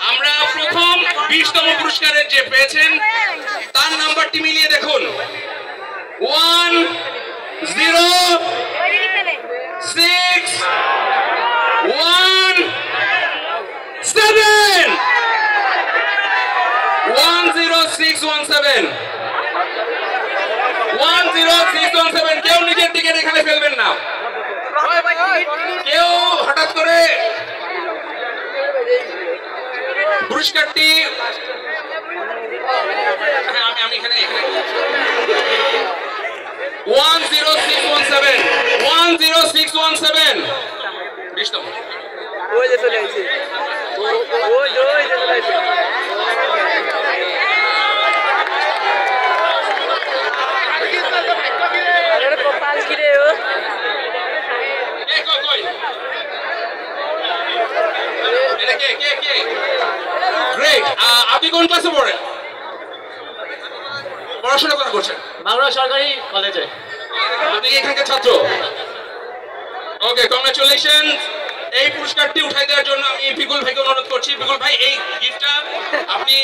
আমরা প্রথম 20তম পুরস্কারের যে পেয়েছেন তার নাম্বারটি মিলিয়ে দেখুন 1 0 6 1 7 10617 10617 কেউ নিজের টিকিট এখানে ফেলবেন না কেউ হঠাৎ করে পুরস্কারটি আমি এখানে 10617 10617 বিশতম ওই যে চলে আইছে ওই যে চলে আইছে আরে কপাল কি রে ও কই এটা কে গ্রেট আপনি কোন ক্লাসে পড়েন পড়াশোনা করছেন মাগুরা সরকারি কলেজে আপনি এখানকার ছাত্র ওকে কংগ্রাচুলেশন এই পুরস্কারটি উঠাই দেওয়ার জন্য আমি বিপুল ভাইকে অনুরোধ করছি বিপুল ভাই এই গিফটটা আপনি